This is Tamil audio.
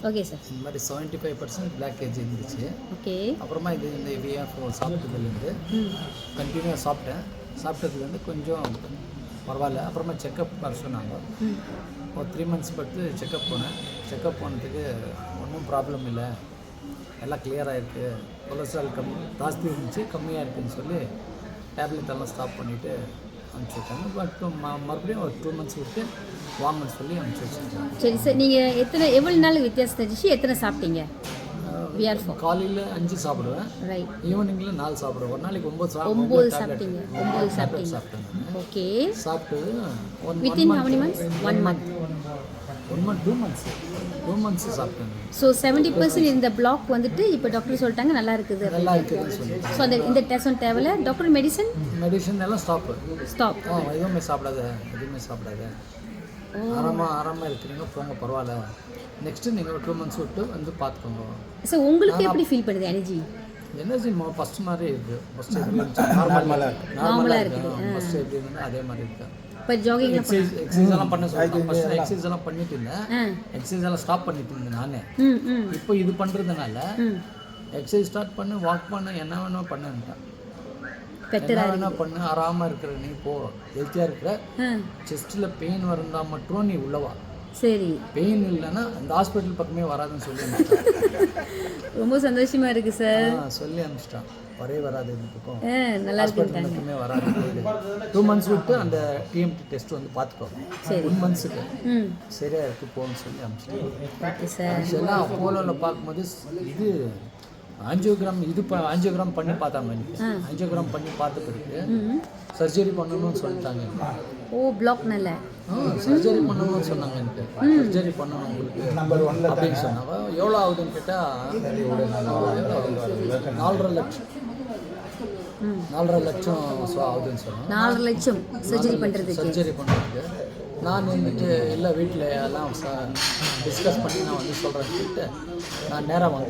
Okay sir. இந்த மாதிரி 75% பிளாக்கேஜ் இருந்துச்சு. ஓகே. அப்புறமா இந்த விஆர் சாப்பிட்டதுலேருந்து கண்டினியூவாக சாப்பிட்டதுலேருந்து கொஞ்சம் பரவாயில்ல. அப்புறமா செக்கப் வர சொன்னாங்க. ஒரு 3 months பட்டு செக்கப் போனேன். செக்கப் போனதுக்கு ஒன்றும் ப்ராப்ளம் இல்லை, எல்லாம் கிளியராக இருக்குது. கொலஸ்ட்ரால் ஜாஸ்தி இருந்துச்சு, கம்மியாக இருக்குதுன்னு சொல்லி டேப்லெட் எல்லாம் ஸ்டாப் பண்ணிவிட்டு அனுப்பிச்சி விட்டாங்க. பட் மறுபடியும் ஒரு 2 months விட்டு வாங்கன்னு சொல்லி அனுப்பிச்சி வச்சுருக்காங்க. சரி சார், நீங்கள் எவ்வளோ நாள் வித்தியாசம் தெரிஞ்சிச்சு, எத்தனை சாப்பிட்டீங்க? காலையில் 5 சாப்பிடுவேன், ரைட். ஈவினிங்கில் 4 சாப்பிடுவேன். ஒரு நாளைக்கு 9 சாப்பிட்டீங்க. 9 சாப்பிட்டேன். ஓகே. சாப்பிட்டு within how many months? 1 month. 1 month 2 months சாப்பிட்டேன். ஸோ 70% இந்த பிளாக் வந்துட்டு இப்போ டாக்டர் சொல்லிட்டாங்க நல்லா இருக்குதுன்னு சொல்லி. ஸோ இந்த டெஸ்ட் தேவையில்ல. டாக்டர் மெடிசன் எல்லாம் ஸ்டாப். எதுவுமே சாப்பிடாத, ஆறாமல் இருக்கிறீங்க, போங்க, பரவாயில்ல. நெக்ஸ்ட்டு நீங்கள் ஒரு 2 months விட்டு வந்து பார்த்துக்கோங்க. ஸோ உங்களுக்கு எப்படி ஃபீல் பண்ணுது? எனர்ஜி ஃபஸ்ட்டு மாதிரி இருக்குது. ஃபஸ்ட்டு நார்மலாக இருக்குது. ஃபஸ்ட்டு எப்படி இருந்ததுன்னா அதே மாதிரி இருக்குது. இப்போ ஜாகிங் எக்ஸசைஸ் எல்லாம் பண்ண சொல்லுங்கள். ஃபஸ்ட்டு எக்ஸசைஸ் எல்லாம் பண்ணிட்டு இருந்தேன். எக்ஸசைஸ் எல்லாம் ஸ்டாப் பண்ணிட்டு இருந்தேன் நானே. இப்போ இது பண்ணுறதுனால எக்ஸசைஸ் ஸ்டார்ட் பண்ணு, வாக் பண்ணு, என்ன வேணால் பண்ணுன்ட்டேன். என்ன வேணால் பண்ணு, ஆறாமல் இருக்கிற நீ போ, ஹெல்த்தியாக இருக்கிற. செஸ்ட்டில் பெயின் இருந்தால் மட்டும் நீ உள்ளவா, சரி, பெயின் இல்லைன்னா அந்த ஹாஸ்பிட்டல் பக்கமே வராதுன்னு சொல்லி ரொம்ப சந்தோஷமா இருக்கு சார். சொல்லி அனுப்பிச்சிட்டான், வரவே வராது இந்த பக்கம், நல்லா ஹாஸ்பிட்டல் பக்கமே வராது. 2 months விட்டு அந்த டிஎம்டி டெஸ்ட் வந்து பார்த்துக்கோ. 1 monthsக்கு சரியா இருக்கு போன்னு சொல்லி அனுப்பிச்சிட்டேன். அப்போலோவில் பார்க்கும்போது இது ஆஞ்சியோகிராம் பண்ணி பார்த்தாங்க. ஆஞ்சியோகிராம் பண்ணி பார்த்த பிறகு சர்ஜரி பண்ணணும்னு சொல்லிட்டாங்க. பிளாக்னால சர்ஜரி பண்ணணும்னு சொன்னாங்க. எனக்கு சர்ஜரி பண்ணணும் உங்களுக்கு அப்படின்னு சொன்னாங்க. எவ்வளோ ஆகுதுன்னு கேட்டால் 4.5 லட்சம் ஆகுதுன்னு சொன்னாங்க. 4 லட்சம் சர்ஜரி பண்ணுறதுக்கு. நான் வந்துட்டு இல்லை, வீட்டில் எல்லாம் டிஸ்கஸ் பண்ணி நான் வந்து சொல்கிறேன்னு சொல்லிட்டு நான் நேராக வாங்கிட்டேன்.